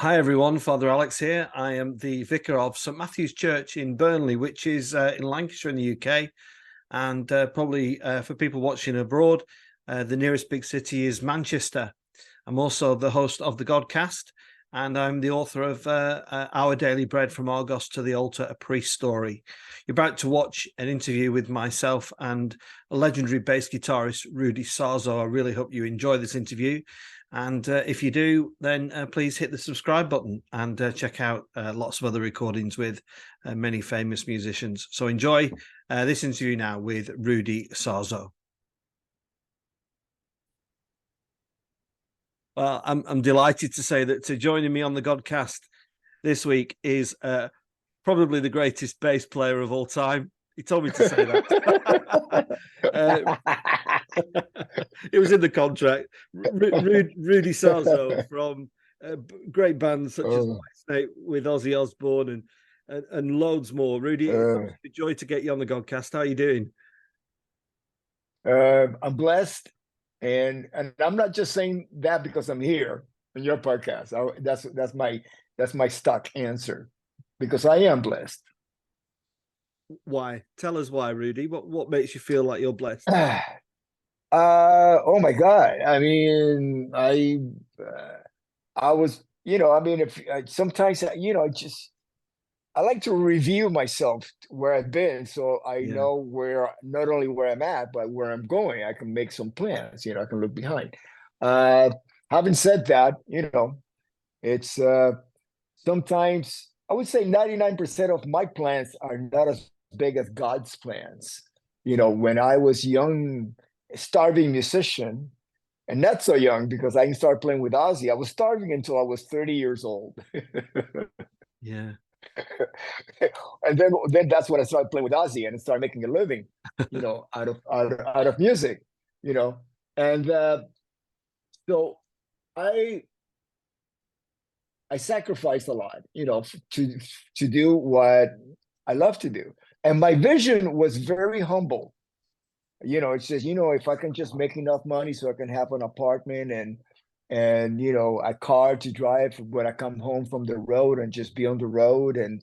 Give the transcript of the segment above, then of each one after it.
Hi everyone, Father Alex here. I am the vicar of St Matthew's Church in Burnley, which is in Lancashire in the UK. And probably for people watching abroad, the nearest big city is Manchester. I'm also the host of the Godcast, and I'm the author of Our Daily Bread from Argos to the Altar, a Priest Story. You're about to watch an interview with myself and a legendary bass guitarist, Rudy Sarzo. I really hope you enjoy this interview. And if you do, then please hit the subscribe button and check out lots of other recordings with many famous musicians. So enjoy this interview now with Rudy Sarzo. Well, I'm delighted to say that joining me on the Godcast this week is probably the greatest bass player of all time. He told me to say that. It was in the contract. Rudy Sarzo from great bands such as Whitesnake with Ozzy Osbourne and loads more. Rudy, it's a joy to get you on the Godcast. How are you doing? I'm blessed, and I'm not just saying that because I'm here in your podcast. That's my stock answer, because I am blessed. Why? Tell us why, Rudy. What makes you feel like you're blessed? Oh my God! I mean, I was, if sometimes, I like to review myself where I've been, so I know where, not only where I'm at, but where I'm going. I can make some plans. I can look behind. Having said that, it's sometimes I would say 99% of my plans are not as big as God's plans. When I was young, starving musician, and not so young because I didn't start playing with Ozzy. I was starving until I was 30 years old. Yeah. And then that's when I started playing with Ozzy and started making a living, out of music, and so I sacrificed a lot, to do what I love to do, and my vision was very humble. It says, if I can just make enough money so I can have an apartment and a car to drive when I come home from the road, and just be on the road and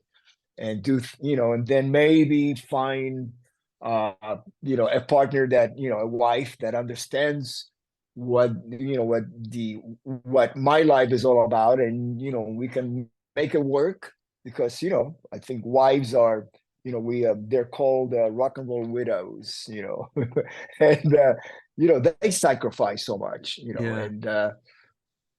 do, and then maybe find a partner that, a wife that understands what my life is all about, and we can make it work, because I think wives are, they're called rock and roll widows, and they sacrifice so much,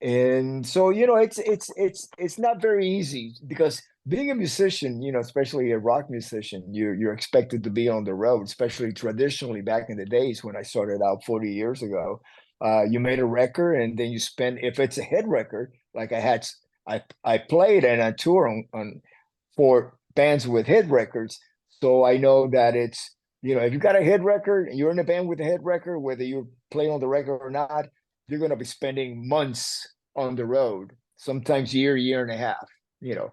and so it's not very easy, because being a musician, especially a rock musician, you're expected to be on the road, especially traditionally back in the days when I started out 40 years ago. You made a record, and then you spend, if it's a hit record, like I played and I tour on for bands with hit records, so I know that it's, if you got a hit record and you're in a band with a hit record, whether you play on the record or not, you're going to be spending months on the road, sometimes year and a half, Yeah.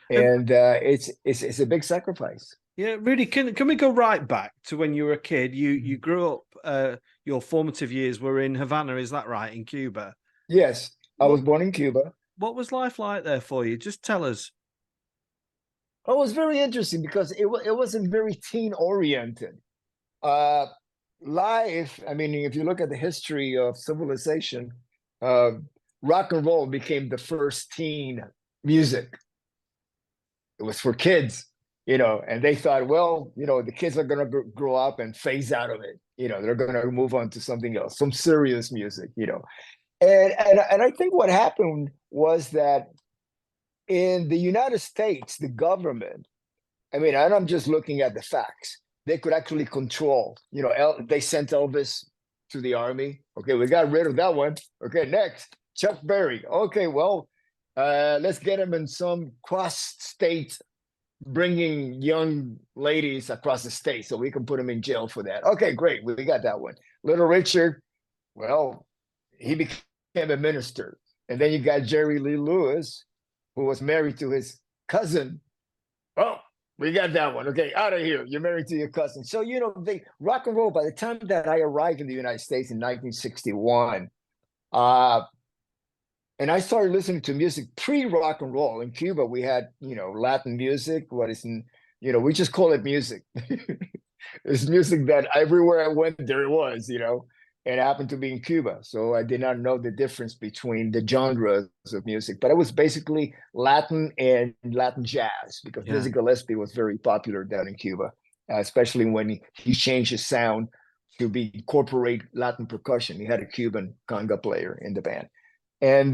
And it's a big sacrifice. Yeah, Rudy, can we go right back to when you were a kid? You grew up, your formative years were in Havana, is that right, in Cuba? Yes, I was born in Cuba. What was life like there for you? Just tell us. Oh, it was very interesting because it wasn't very teen oriented. Life, I mean, if you look at the history of civilization, rock and roll became the first teen music. It was for kids, and they thought, well, the kids are going to grow up and phase out of it. They're going to move on to something else, some serious music, and I think what happened was that in the United States, the government, I mean, and I'm just looking at the facts, they could actually control, they sent Elvis to the army. Okay, we got rid of that one. Okay, next, Chuck Berry. Okay, well, let's get him in some cross state, bringing young ladies across the state so we can put him in jail for that. Okay, great, we got that one. Little Richard, well, he became a minister. And then you got Jerry Lee Lewis, who was married to his cousin. Oh, we got that one. Okay, out of here. You're married to your cousin. So, they rock and roll, by the time that I arrived in the United States in 1961, And I started listening to music pre-rock and roll. In Cuba, we had, Latin music. We just call it music. It's music that everywhere I went, there it was, and it happened to be in Cuba. So I did not know the difference between the genres of music, but it was basically Latin and Latin jazz, because Yeah. Dizzy Gillespie was very popular down in Cuba, especially when he changed his sound to incorporate Latin percussion. He had a Cuban conga player in the band. And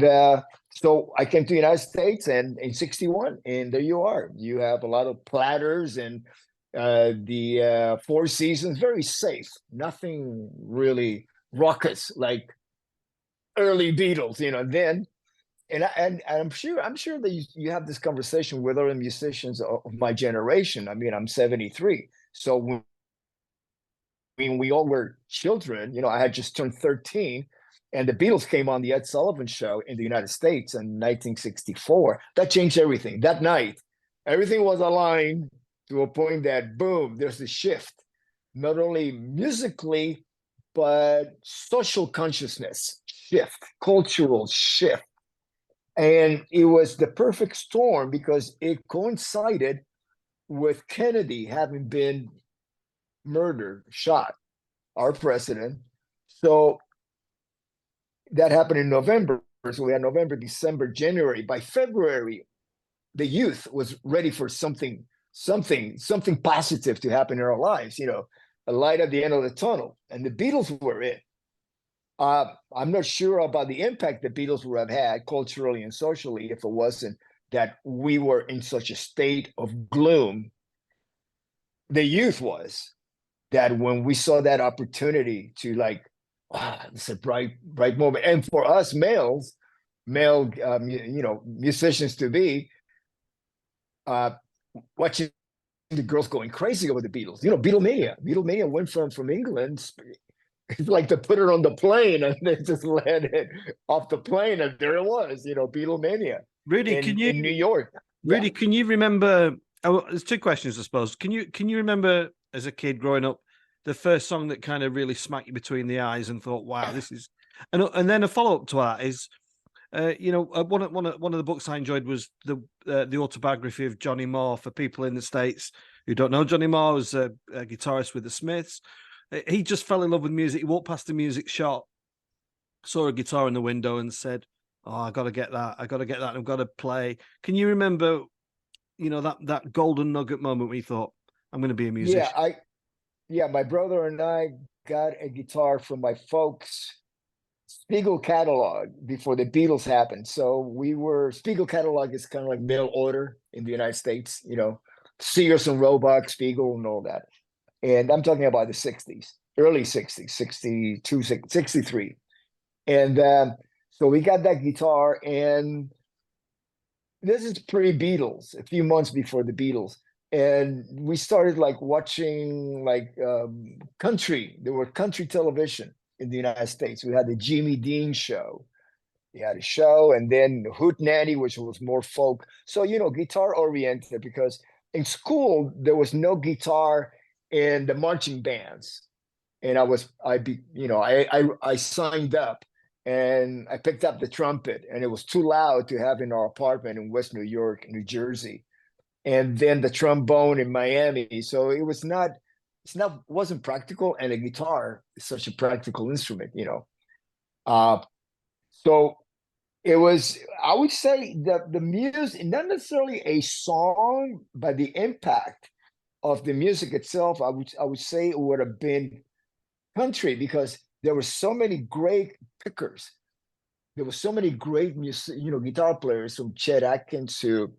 so I came to the United States, and in '61, and there you are. You have a lot of platters and the Four Seasons, very safe, nothing really raucous like early Beatles, then. And I'm sure that you have this conversation with other musicians of my generation. I mean, I'm 73, so when we all were children, I had just turned 13, and the Beatles came on the Ed Sullivan Show in the United States in 1964. That changed everything. That night, everything was aligned to a point that, boom, there's a shift, not only musically, but social consciousness shift, cultural shift. And it was the perfect storm because it coincided with Kennedy having been murdered, shot, our president. So that happened in November. So we had November, December, January. By February, the youth was ready for something positive to happen in our lives, a light at the end of the tunnel. And the Beatles were it. I'm not sure about the impact the Beatles would have had culturally and socially if it wasn't that we were in such a state of gloom. The youth was, that when we saw that opportunity to it's a bright moment. And for us male musicians to be watching the girls going crazy over the Beatles, Beatlemania went from England. It's like to put it on the plane, and they just landed off the plane, and there it was, Beatlemania. Rudy, in New York. Rudy, Can you remember? Oh, there's two questions, I suppose. Can you remember as a kid growing up the first song that kind of really smacked you between the eyes and thought, "Wow, this is," and then a follow up to that is, one of the books I enjoyed was the autobiography of Johnny Marr. For people in the States who don't know, Johnny Marr was a guitarist with the Smiths. He just fell in love with music. He walked past a music shop, saw a guitar in the window, and said, "Oh, I got to get that. I got to get that. I've got to play." Can you remember, that golden nugget moment when you thought, "I'm going to be a musician"? My brother and I got a guitar from my folks' Spiegel catalog before the Beatles happened. So Spiegel catalog is kind of like mail order in the United States, Sears and Roebuck, Spiegel, and all that. And I'm talking about the 60s, early 60s, 62, 63. And so we got that guitar, and this is pre-Beatles, a few months before the Beatles. And we started watching country. There were country television in the United States. We had the Jimmy Dean show. He had a show, and then Hoot Nanny, which was more folk. So, guitar oriented, because in school, there was no guitar in the marching bands. And I signed up, and I picked up the trumpet, and it was too loud to have in our apartment in West New York, New Jersey. And then the trombone in Miami. So wasn't practical. And a guitar is such a practical instrument, So it was, I would say that the music, not necessarily a song, but the impact of the music itself, I would say it would have been country, because there were so many great pickers. There were so many great guitar players, from Chet Atkins to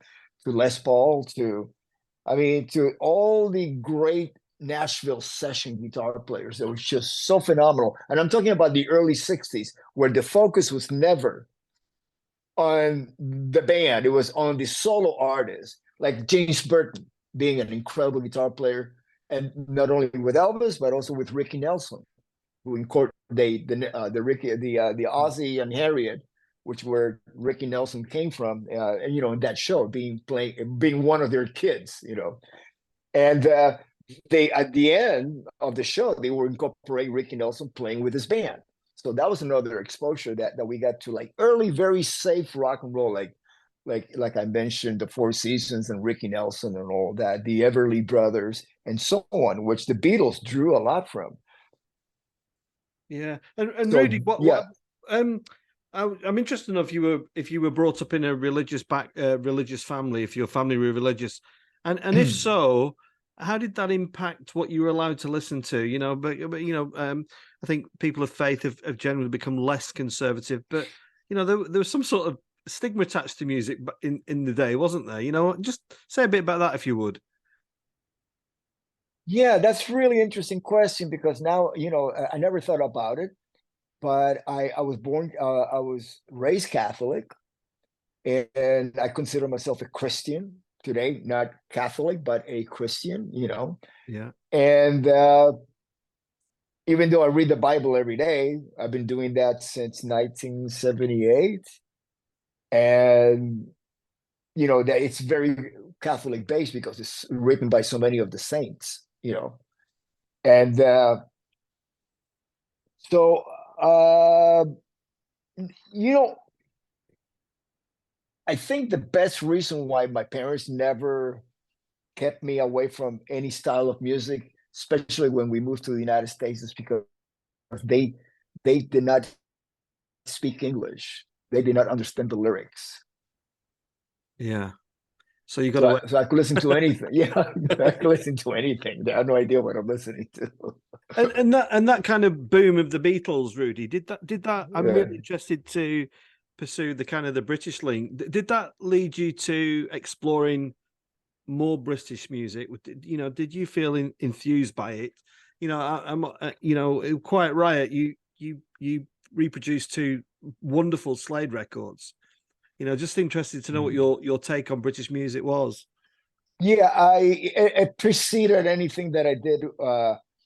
Les Paul to all the great Nashville session guitar players that were just so phenomenal. And I'm talking about the early 60s, where the focus was never on the band. It was on the solo artists, like James Burton being an incredible guitar player, and not only with Elvis, but also with Ricky Nelson, who incorporated the Ozzy and Harriet, which where Ricky Nelson came from, and in that show, being one of their kids, and they, at the end of the show, they were incorporating Ricky Nelson playing with his band. So that was another exposure that we got to, like early, very safe rock and roll, like I mentioned, the Four Seasons and Ricky Nelson and all that, the Everly Brothers and so on, which the Beatles drew a lot from. Yeah, and So Rudy, yeah. I'm interested to know if you were brought up in a religious family, if your family were religious, and if so, how did that impact what you were allowed to listen to? You know, but you know, I think people of faith have generally become less conservative, but you know, there was some sort of stigma attached to music in the day, wasn't there? You know, just say a bit about that if you would. Yeah, that's really interesting question, because now, you know, I never thought about it, but I was born, I was raised Catholic, and I consider myself a Christian today, not Catholic, but a Christian, you know. Yeah, And even though I read the Bible every day, I've been doing that since 1978. And, you know, that it's very Catholic based because it's written by so many of the saints, you know. And so, you know, I think the best reason why my parents never kept me away from any style of music, especially when we moved to the United States, is because they they did not speak English. They did not understand the lyrics. yeah. So you got So to so I could listen to anything. Yeah, I could listen to anything. They have no idea what I'm listening to. and that kind of boom of the Beatles, Rudy, did that? I'm Yeah. really interested to pursue the kind of the British link. Did that lead you to exploring more British music? You know, did you feel enthused by it? You know, I'm you know, Quiet Riot. You reproduced two wonderful Slade records. You know, just interested to know what your take on British music was. Yeah, it preceded anything that I did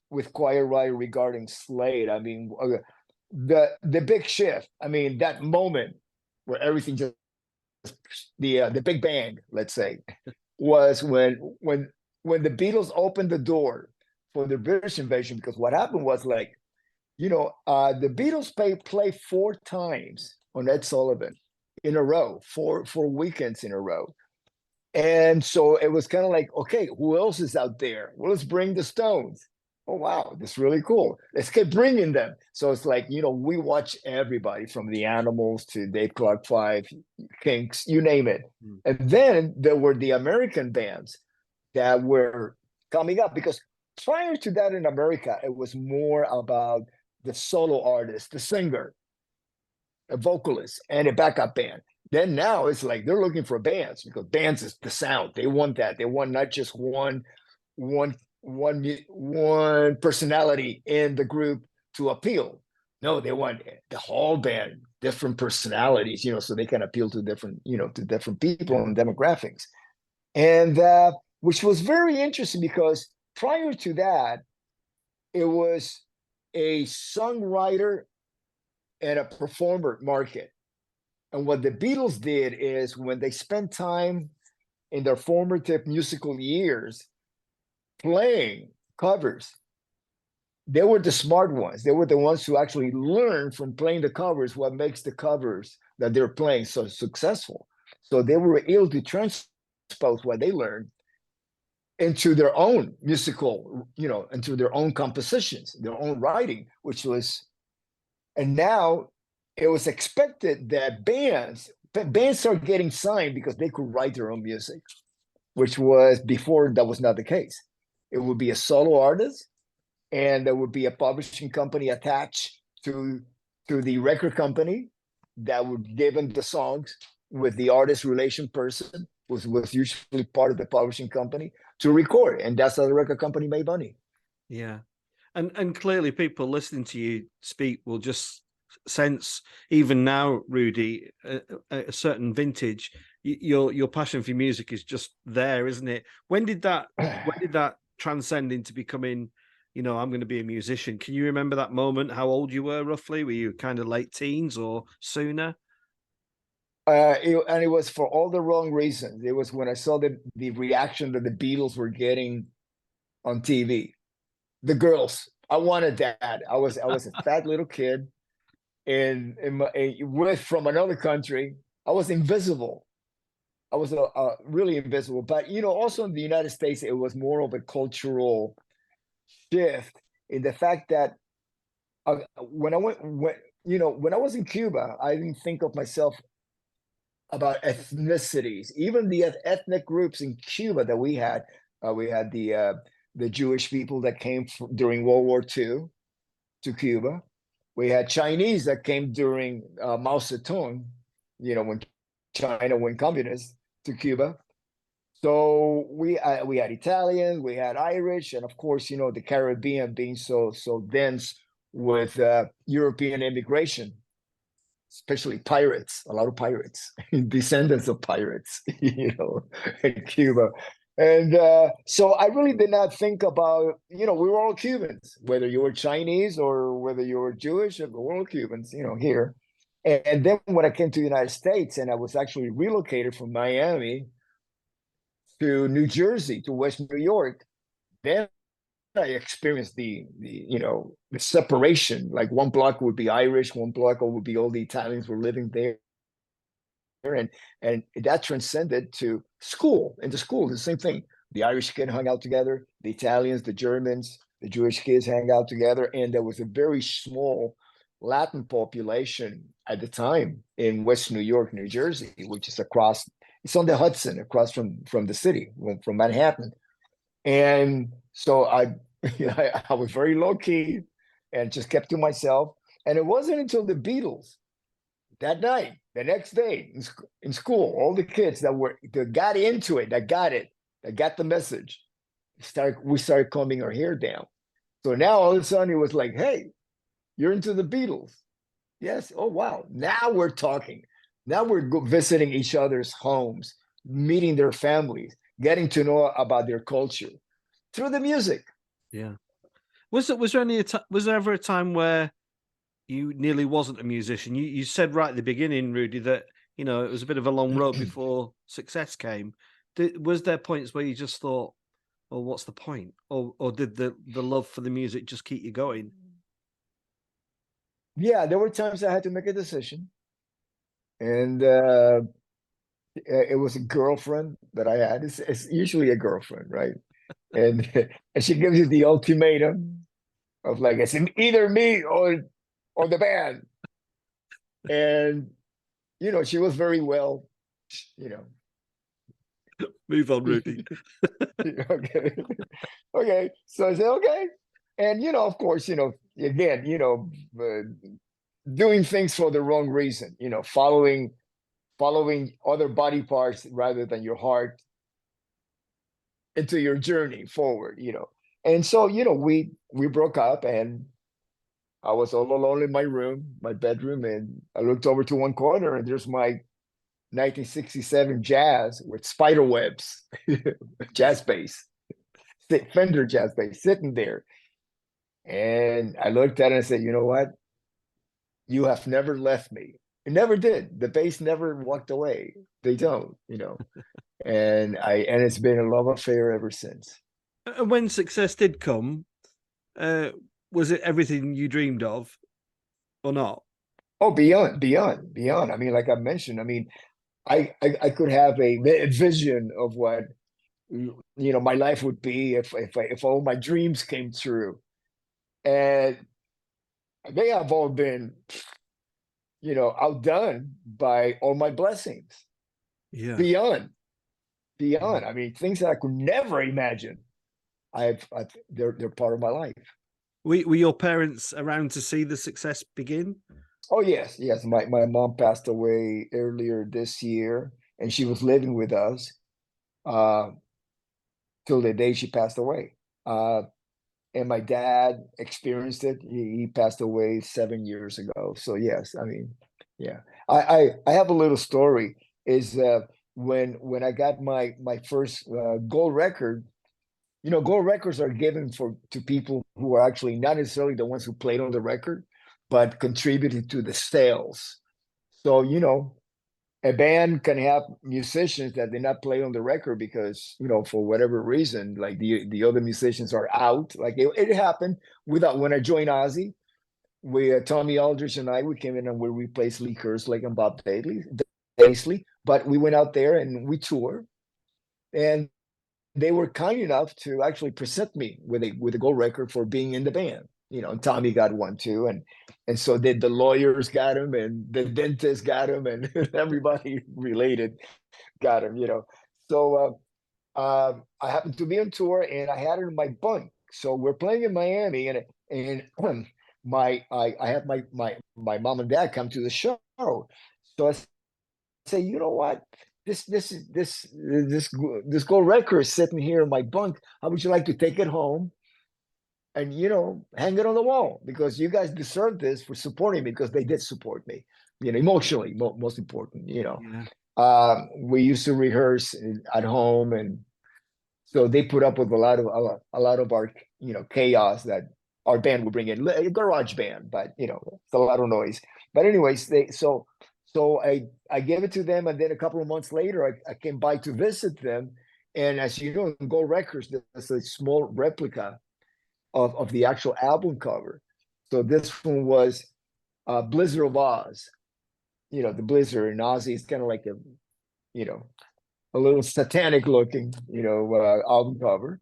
with Quiet Riot regarding Slade. I mean, the big shift. I mean, that moment where everything just, the Big Bang, let's say, was when the Beatles opened the door for the British invasion. Because what happened was, like, you know, the Beatles play 4 times on Ed Sullivan in a row, four weekends in a row. And so it was kind of like, okay, who else is out there? Well, let's bring the Stones. Oh, wow, that's really cool. Let's keep bringing them. So it's like, you know, we watch everybody from the Animals to Dave Clark Five, Kinks, you name it. Mm. And then there were the American bands that were coming up, because prior to that in America, it was more about the solo artist, the singer, a vocalist, and a backup band. Then now it's like they're looking for bands, because bands is the sound. They want that. They want not just one personality in the group to appeal. No, they want the whole band, different personalities, you know, so they can appeal to different, you know, to different people Yeah. and demographics. And which was very interesting, because prior to that, it was a songwriter and a performer market. And what the Beatles did is, when they spent time in their formative musical years playing covers, they were the smart ones. They were the ones who actually learned from playing the covers what makes the covers that they're playing so successful. So they were able to transpose what they learned into their own musical, you know, into their own compositions, their own writing, which was, and now it was expected that bands started getting signed because they could write their own music, which was before that was not the case. It would be a solo artist, and there would be a publishing company attached to the record company that would give them the songs, with the artist relation person was usually part of the publishing company to record, and that's how the record company made money. Yeah. And clearly people listening to you speak will just sense, even now, Rudy, a certain vintage. Your passion for music is just there, isn't it? When did that transcend into becoming, you know, I'm going to be a musician? Can you remember that moment? How old you were roughly? Were you kind of late teens or sooner? And it was for all the wrong reasons. It was when I saw the reaction that the Beatles were getting on TV. The girls, I wanted that. I was a fat little kid, with from another country. I was invisible. I was really invisible. But also in the United States, it was more of a cultural shift in the fact that when I was in Cuba, I didn't think of myself about ethnicities. Even the ethnic groups in Cuba that we had the Jewish people that came during World War II to Cuba. We had Chinese that came during Mao Zedong, when China went communist to Cuba. So we had Italians, we had Irish, and of course, the Caribbean being so dense with European immigration, especially pirates, a lot of pirates, descendants of pirates, in Cuba. And so I really did not think about, we were all Cubans, whether you were Chinese or whether you were Jewish, we were all Cubans, here. And then when I came to the United States and I was actually relocated from Miami to New Jersey, to West New York, then I experienced the separation. Like one block would be Irish, one block would be all the Italians were living there. And that transcended to school. In the school, the same thing. The Irish kids hung out together, the Italians, the Germans, the Jewish kids hang out together. And there was a very small Latin population at the time in West New York, New Jersey, which is it's on the Hudson, across from the city, from Manhattan. And so I was very low key and just kept to myself. And it wasn't until the Beatles that night, the next day in school, all the kids that got into it, that got the message, we started combing our hair down. So now all of a sudden it was like, hey, you're into the Beatles. Yes. Oh, wow. Now we're talking. Now we're visiting each other's homes, meeting their families, getting to know about their culture through the music. Yeah. Was there ever a time where you nearly wasn't a musician? You said right at the beginning, Rudy, that it was a bit of a long road before success came. Was there points where you just thought, "Well, what's the point?" Or did the love for the music just keep you going? Yeah, there were times I had to make a decision, and it was a girlfriend that I had. It's usually a girlfriend, right? And and she gives you the ultimatum of like, it's either me or the band. And she was very well, Move on, Rudy. Okay. Okay. So I said, okay. And of course, again, doing things for the wrong reason, following other body parts rather than your heart into your journey forward. And so we broke up, and I was all alone in my bedroom, and I looked over to one corner, and there's my 1967 Jazz with spider webs, jazz bass, Fender jazz bass sitting there. And I looked at it and said, you know what? You have never left me. It never did. The bass never walked away. They don't, and it's been a love affair ever since. And when success did come, was it everything you dreamed of or not? Oh, beyond. I mean, like I mentioned, I could have a vision of what my life would be if all my dreams came true, and they have all been outdone by all my blessings. Yeah. Beyond. I mean, things that I could never imagine. They're part of my life. Were your parents around to see the success begin? Oh, yes. My mom passed away earlier this year, and she was living with us till the day she passed away. And my dad experienced it. He passed away 7 years ago. So yes, I mean, yeah. I have a little story. Is when I got my first gold record. Gold records are given to people who are actually not necessarily the ones who played on the record, but contributed to the sales. So, a band can have musicians that did not play on the record because, for whatever reason, like the other musicians are out. Like it happened when I joined Ozzy. we Tommy Aldridge and we came in and we replaced Lee Kerslake and Bob Daisley. But we went out there and we toured, and they were kind enough to actually present me with a gold record for being in the band. And Tommy got one too, and so did the lawyers got him, and the dentist got him, and everybody related got him. So I happened to be on tour, and I had it in my bunk. So we're playing in Miami, and I had my mom and dad come to the show. So I say, you know what? This gold record is sitting here in my bunk. How would you like to take it home and hang it on the wall? Because you guys deserve this for supporting me, because they did support me, emotionally, most important. Yeah. We used to rehearse at home, and so they put up with a lot of our chaos that our band would bring in, a garage band, but it's a lot of noise. But anyways, so I gave it to them, and then a couple of months later, I came by to visit them. And as you know, in Gold Records, there's a small replica of the actual album cover. So this one was Blizzard of Ozz, the Blizzard, and Ozzy is kind of like a little satanic looking, album cover.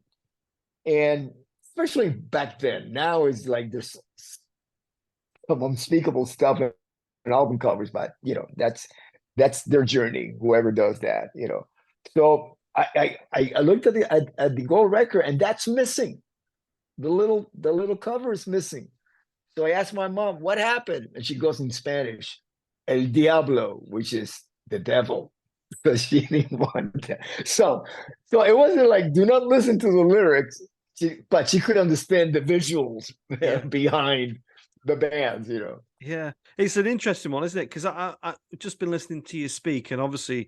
And especially back then, now it's like there's some unspeakable stuff in album covers, but that's their journey, whoever does that. So I looked at the gold record, and that's missing. The little cover is missing. So I asked my mom, what happened? And she goes in Spanish, El Diablo, which is the devil, because she didn't want that. So it wasn't like, do not listen to the lyrics, but she could understand the visuals behind the bands, Yeah, it's an interesting one, isn't it? Because I've just been listening to you speak, and obviously,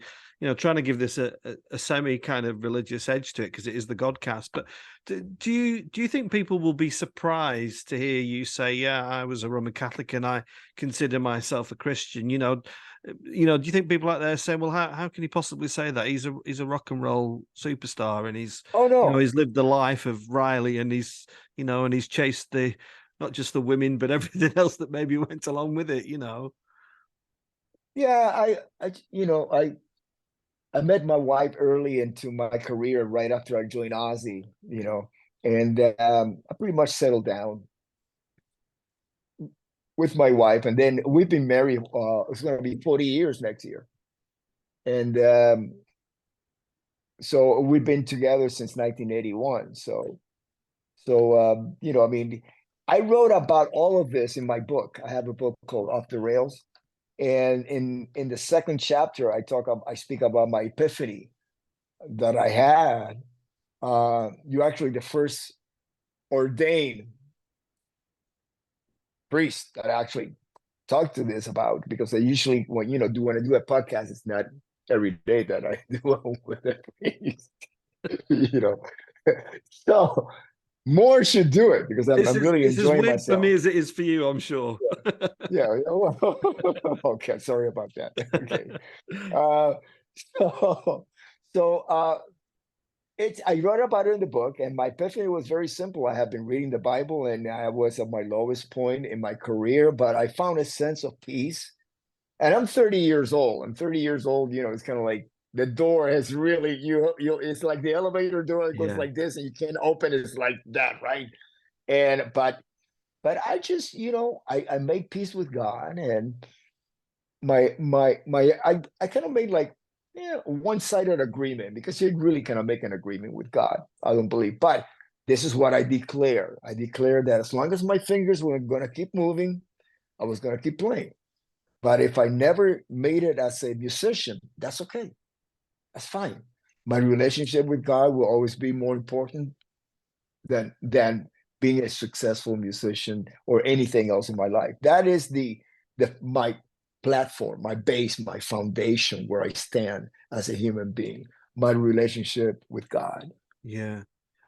trying to give this a semi kind of religious edge to it, because it is the Godcast. But do you think people will be surprised to hear you say, "Yeah, I was a Roman Catholic and I consider myself a Christian"? Do you think people out there say, "Well, how can he possibly say that? He's a rock and roll superstar, and he's he's lived the life of Riley, and he's and he's chased the." Not just the women, but everything else that maybe went along with it, Yeah, I met my wife early into my career, right after I joined Ozzy, and I pretty much settled down with my wife, and then we've been married. It's going to be 40 years next year, and so we've been together since 1981. So I mean, I wrote about all of this in my book. I have a book called Off the Rails. And in the second chapter, I speak about my epiphany that I had. You're actually the first ordained priest that I actually talk to this about, because I usually, when I do a podcast, it's not every day that I do it with a priest, So more should do it, because I'm really enjoying myself. It's as weird for me as it is for you, I'm sure. Yeah. Okay. Sorry about that. Okay. I wrote about it in the book, and my epiphany was very simple. I have been reading the Bible, and I was at my lowest point in my career, but I found a sense of peace. And I'm 30 years old. It's kind of like the door has really, it's like the elevator door goes like this, and you can't open it like that, right? But I just, I made peace with God, and I kind of made like one-sided agreement, because you really cannot make an agreement with God, I don't believe. But this is what I declare. I declare that as long as my fingers were going to keep moving, I was going to keep playing. But if I never made it as a musician, that's okay. That's fine. My relationship with God will always be more important than being a successful musician or anything else in my life. That is my platform, my base, my foundation, where I stand as a human being, my relationship with God. Yeah.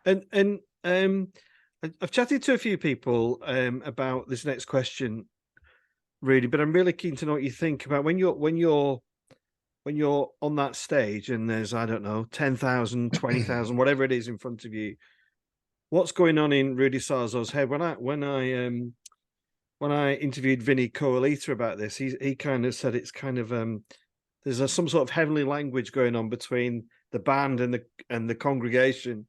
And I've chatted to a few people about this next question, Rudy, but I'm really keen to know what you think about when you're on that stage and there's, I don't know, 10,000, 20,000, whatever it is in front of you. What's going on in Rudy Sarzo's head? When I when I interviewed Vinny Coalita about this, he kind of said it's kind of there's some sort of heavenly language going on between the band and the congregation.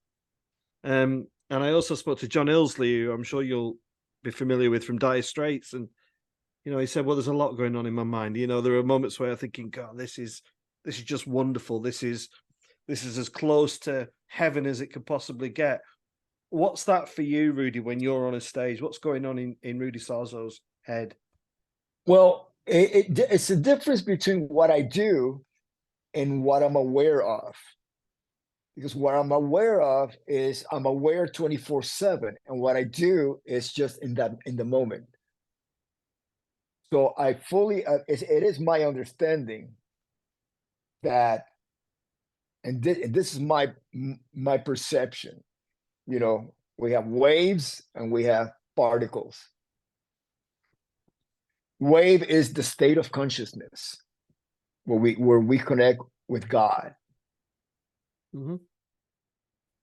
And I also spoke to John Ilsley, who I'm sure you'll be familiar with from Dire Straits, and he said, "Well, there's a lot going on in my mind. There are moments where I'm thinking, God, this is just wonderful. This is as close to heaven as it could possibly get." What's that for you, Rudy, when you're on a stage? What's going on in Rudy Sarzo's head? Well, it's the difference between what I do and what I'm aware of. Because what I'm aware of is I'm aware 24/7, and what I do is just in the moment. So I fully, it is my understanding that, and this is my perception. We have waves and we have particles. Wave is the state of consciousness where we connect with God. Mm-hmm.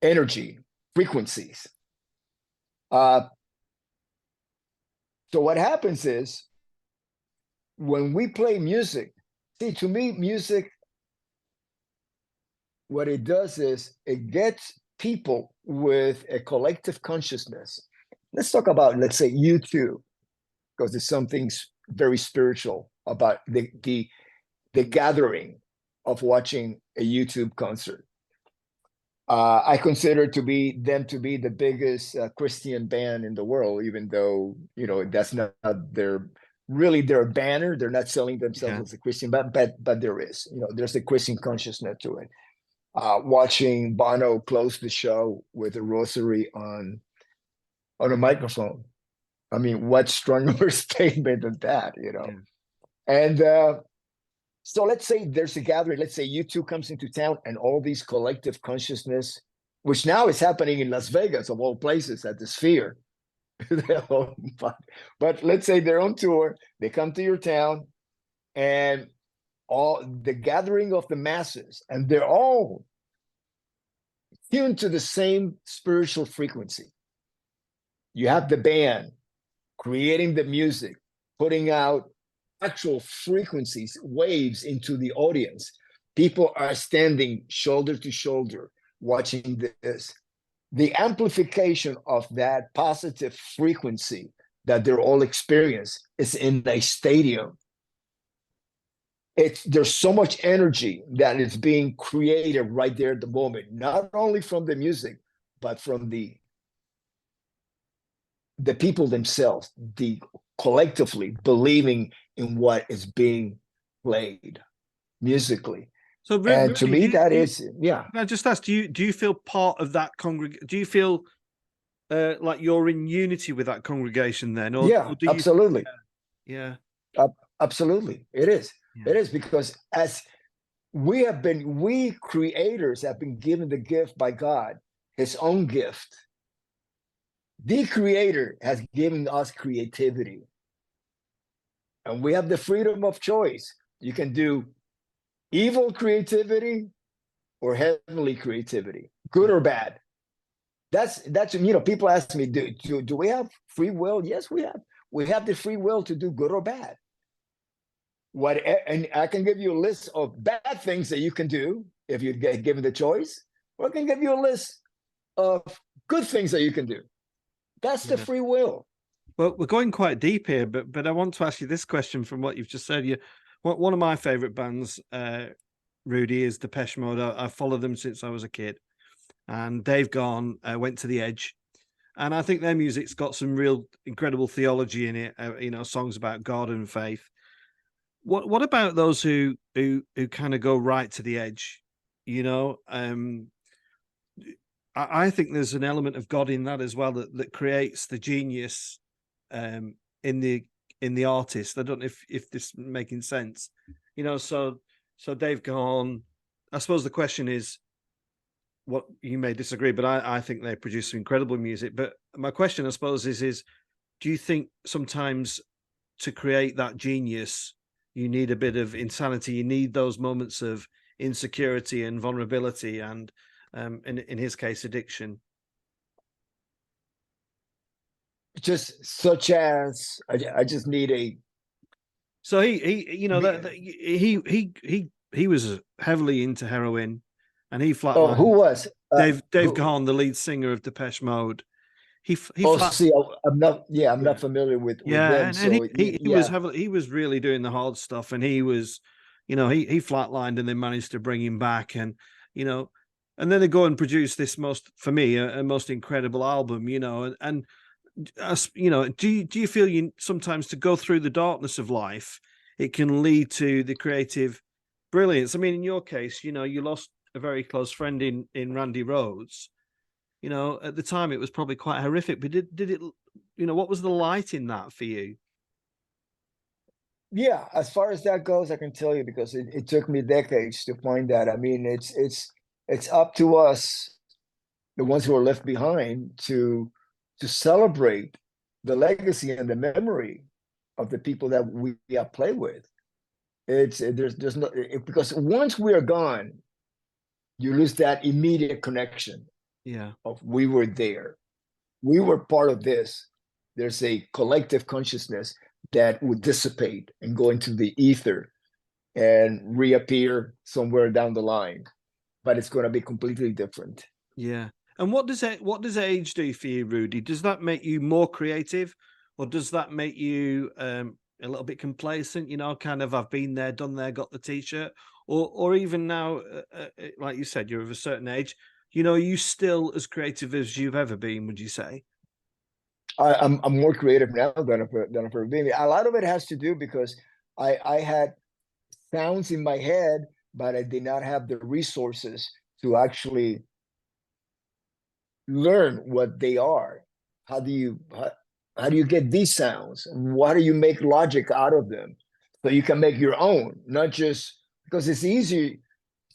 Energy, frequencies. So what happens is when we play music, see, to me, music, what it does is it gets people with a collective consciousness. Let's talk about, let's say, U2, because there's something very spiritual about the gathering of watching a YouTube concert. I consider them to be the biggest Christian band in the world, even though that's not their banner. They're not selling themselves as a Christian, but there is, there's a Christian consciousness to it. Watching Bono close the show with a rosary on a microphone. I mean, what stronger statement than that, Yeah. And so let's say there's a gathering. Let's say U2 comes into town, and all these collective consciousness, which now is happening in Las Vegas, of all places, at the Sphere. But let's say they're on tour. They come to your town, and all the gathering of the masses, and they're all tuned to the same spiritual frequency. You have the band creating the music, putting out actual frequencies, waves into the audience. People are standing shoulder to shoulder watching this. The amplification of that positive frequency that they're all experience is in a stadium. There's so much energy that is being created right there at the moment, not only from the music, but from the people themselves, collectively believing in what is being played musically. So and to me, that is, yeah. I just asked, do you feel part of that congregation? Do you feel like you're in unity with that congregation then? Or do you... absolutely. Yeah. Absolutely. It is. Yeah. It is, because as we creators have been given the gift by God, his own gift. The creator has given us creativity, and we have the freedom of choice. You can do evil creativity or heavenly creativity, good or bad. That's people ask me, do we have free will? Yes, we have. We have the free will to do good or bad. And I can give you a list of bad things that you can do if you get given the choice, or I can give you a list of good things that you can do. That's the free will. Well, we're going quite deep here, but I want to ask you this question from what you've just said. One of my favorite bands, Rudy, is Depeche Mode. I've followed them since I was a kid, and Dave Gahan went to the Edge, and I think their music's got some real incredible theology in it. Songs about God and faith. What about those who kind of go right to the edge? I think there's an element of God in that as well that creates the genius in the artist. I don't know if this is making sense. So Dave Gahan, I suppose the question is, what you may disagree, but I think they produce some incredible music. But my question, I suppose, is do you think sometimes to create that genius, you need a bit of insanity? You need those moments of insecurity and vulnerability and in his case, addiction? just such as I just need a So he was heavily into heroin, and he oh, who flatlined. was Dave who Gahan, the lead singer of Depeche Mode, he oh, flat see, I'm not, yeah, I'm yeah not familiar with yeah, them, and so he was yeah. heavily, he was really doing the hard stuff, and he was, he flatlined, and they managed to bring him back, and you know, and then they go and produce this most, for me, a most incredible album, and as do you feel you sometimes, to go through the darkness of life, it can lead to the creative brilliance? I mean, in your case, you lost a very close friend in Randy Rhoads. At the time it was probably quite horrific, but did it, what was the light in that for you? Yeah, as far as that goes, I can tell you because it took me decades to find that. I mean, it's up to us, the ones who are left behind, to celebrate the legacy and the memory of the people that we have played with. It's there's no because once we are gone, you lose that immediate connection Yeah. of we were there, we were part of this. There's a collective consciousness that would dissipate and go into the ether and reappear somewhere down the line, but it's going to be completely different. Yeah. And what does age do for you, Rudy? Does that make you more creative, or does that make you a little bit complacent? Kind of, I've been there, done there, got the t-shirt, or even now, like you said, you're of a certain age. Are you still as creative as you've ever been? Would you say? I'm more creative now than I've ever been. A lot of it has to do because I had sounds in my head, but I did not have the resources to actually learn what they are. How do you how do you get these sounds? Why do you make logic out of them so you can make your own? Not just because it's easy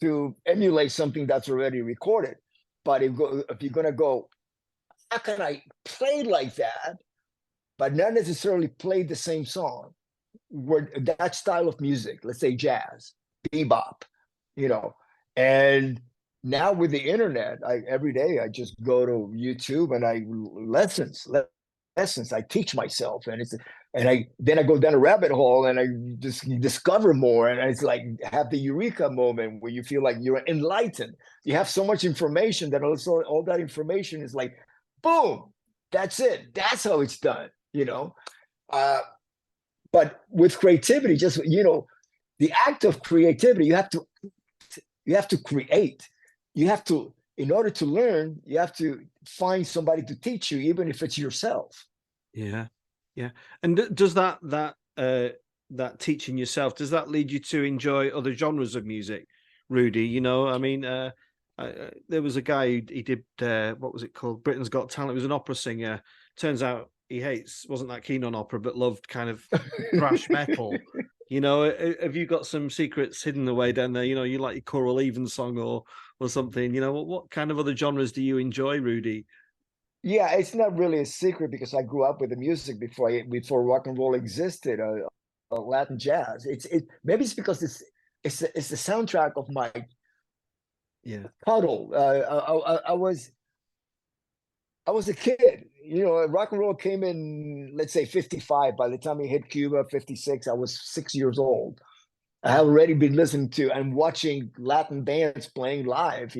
to emulate something that's already recorded, but if you're gonna go, how can I play like that, but not necessarily play the same song? Where that style of music, let's say jazz, bebop, you know, and now with the internet, every day I just go to YouTube and I lessons. I teach myself, and I go down a rabbit hole and I just discover more, and it's like have the eureka moment where you feel like you're enlightened. You have so much information that also all that information is like, boom, that's it. That's how it's done. Uh, but with creativity, just the act of creativity, you have to create. You have to, in order to learn, you have to find somebody to teach you, even if it's yourself. Yeah, yeah. And does that teaching yourself, does that lead you to enjoy other genres of music, Rudy? I mean, there was a guy he did, what was it called? Britain's Got Talent. He was an opera singer. Turns out he wasn't that keen on opera, but loved kind of thrash metal. Have you got some secrets hidden away down there? You like your choral evensong or something. What kind of other genres do you enjoy, Rudy? Yeah, it's not really a secret because I grew up with the music before rock and roll existed. Latin jazz. Maybe it's because it's the soundtrack of my Yeah. puddle. I was a kid. Rock and roll came in, let's say 55. By the time it hit Cuba, 56, I was 6 years old. I have already been listening to and watching Latin bands playing live,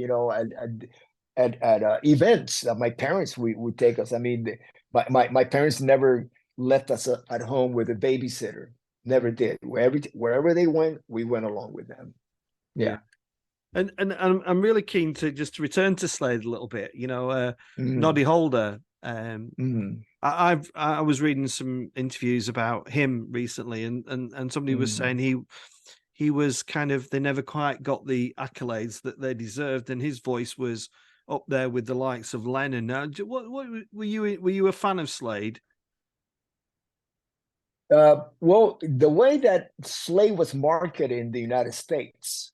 at events that my parents would take us. I mean, my parents never left us at home with a babysitter. Never did. Wherever they went, we went along with them. Yeah. Yeah. And I'm really keen to just return to Slade a little bit. Mm, Noddy Holder. mm, I was reading some interviews about him recently, and somebody was mm. saying he was kind of, they never quite got the accolades that they deserved, and his voice was up there with the likes of Lennon. Now, what were you a fan of Slade? Well, the way that Slade was marketed in the United States,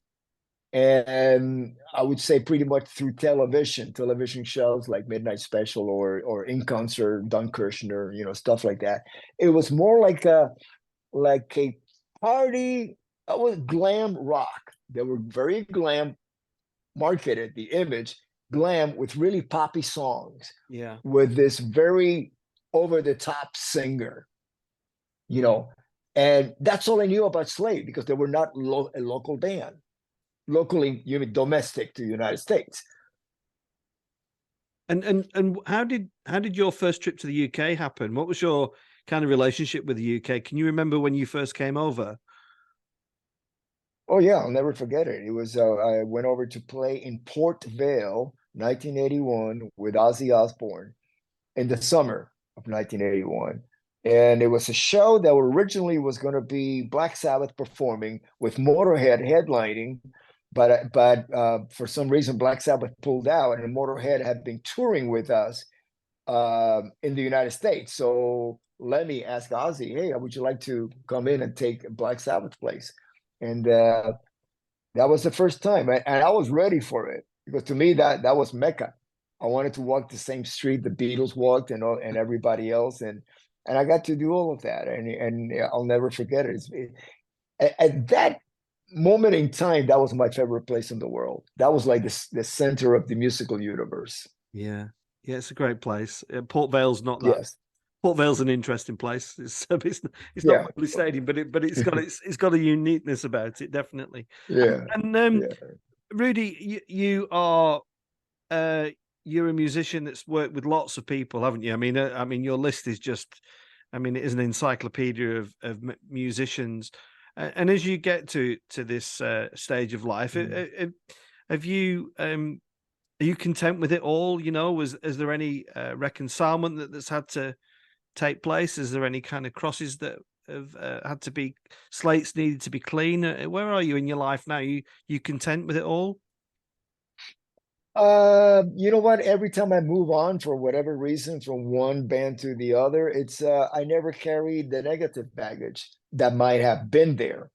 and I would say pretty much through television shows like Midnight Special or In Concert, Don Kirshner, stuff like that. It was more like a party. It was glam rock. They were very glam marketed, the image glam with really poppy songs, Yeah. with this very over the top singer, you know. And that's all I knew about Slade, because they were not a local band, locally, you mean domestic to the United States. And how did your first trip to the UK happen? What was your kind of relationship with the UK? Can you remember when you first came over? Oh yeah, I'll never forget it. It was I went over to play in Port Vale, 1981, with Ozzy Osbourne in the summer of 1981. And it was a show that originally was going to be Black Sabbath performing with Motorhead headlining, but for some reason Black Sabbath pulled out, and Motorhead had been touring with us in the United States. So Lemmy asked Ozzy, "Hey, would you like to come in and take Black Sabbath's place?" And that was the first time, and I was ready for it, because to me that was Mecca. I wanted to walk the same street the Beatles walked, and everybody else, and I got to do all of that, and I'll never forget it. At that moment in time, that was my favorite place in the world. That was like the center of the musical universe. Yeah, yeah, it's a great place. Port Vale's not that. Yes. Port Vale's an interesting place. It's not Yeah. Wembley Stadium, but it's got a uniqueness about it, definitely. Yeah. And Yeah. Rudy, you are you're a musician that's worked with lots of people, haven't you? I mean, your list is just, I mean, it is an encyclopedia of musicians. And as you get to this stage of life, have you are you content with it all? You know, is there any reconcilement that's had to take place? Is there any kind of crosses that have had to be, slates needed to be clean? Where are you in your life now? You content with it all? You know what? Every time I move on for whatever reason from one band to the other, it's I never carried the negative baggage that might have been there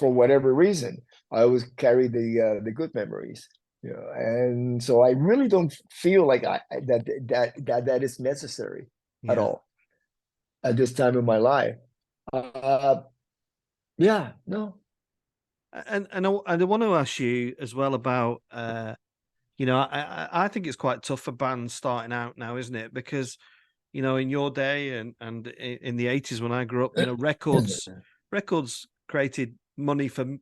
for whatever reason. I always carry the good memories. You know, and so I really don't feel like that is necessary at Yeah. all at this time in my life. Uh, yeah, no. And I want to ask you as well about you know, I think it's quite tough for bands starting out now, isn't it? Because, you know, in your day and in the 80s when I grew up, you know, records created money for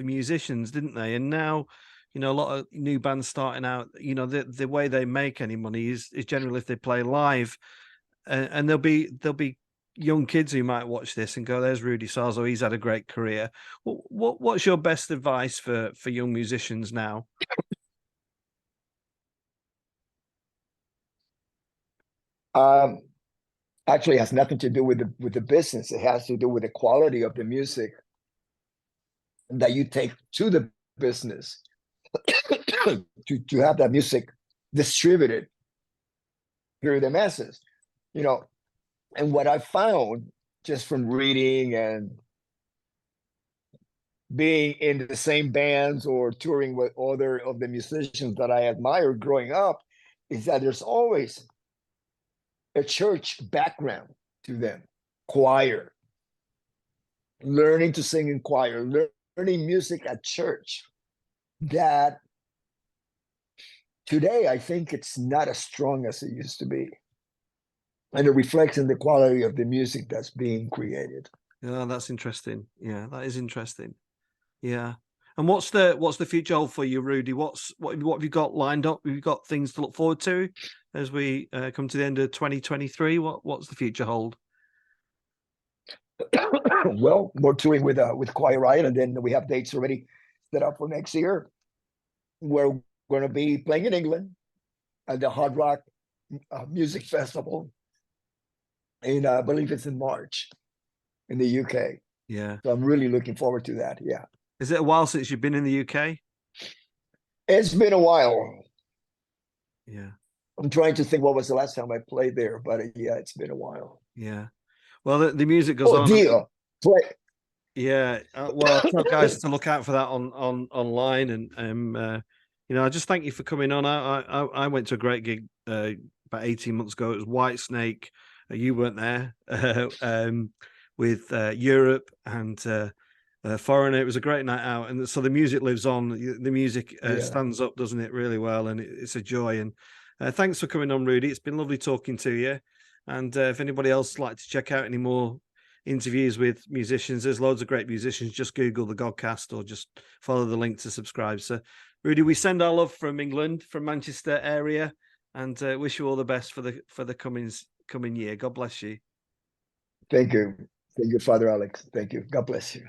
musicians, didn't they? And now, you know, a lot of new bands starting out, you know, the way they make any money is generally if they play live, and there'll be young kids who might watch this and go, "There's Rudy Sarzo. He's had a great career." What's your best advice for young musicians now? Um, Actually, it has nothing to do with the business. It has to do with the quality of the music that you take to the business to have that music distributed through the masses. You know, and what I found just from reading and being in the same bands or touring with other of the musicians that I admired growing up is that there's always a church background to them, choir, learning to sing in choir, learning music at church. That today I think it's not as strong as it used to be, and it reflects in the quality of the music that's being created. Yeah, that's interesting. Yeah, that is interesting. Yeah. And what's the future hold for you, Rudy? What have you got lined up? Have you got things to look forward to as we come to the end of 2023? What's the future hold? Well, more touring with Quiet Riot, and then we have dates already set up for next year. We're going to be playing in England at the Hard Rock Music Festival in I believe it's in March in the UK. Yeah. So I'm really looking forward to that. Yeah. Is it a while since you've been in the UK? It's been a while. Yeah. I'm trying to think what was the last time I played there, but yeah, it's been a while. Yeah. Well, the music goes Oh, on. dear. Play. Yeah. Well, I tell guys to look out for that on online, and you know, I just thank you for coming on. I went to a great gig about 18 months ago. It was Whitesnake. You weren't there. With Europe and Foreigner. It was a great night out, and so the music lives on. The music stands up, doesn't it, really well, and it's a joy. And thanks for coming on, Rudy. It's been lovely talking to you. And if anybody else like to check out any more interviews with musicians, there's loads of great musicians. Just Google the Godcast or just follow the link to subscribe. So, Rudy, we send our love from England, from Manchester area, and wish you all the best for the coming year. God bless you. Thank you, Father Alex. Thank you. God bless you.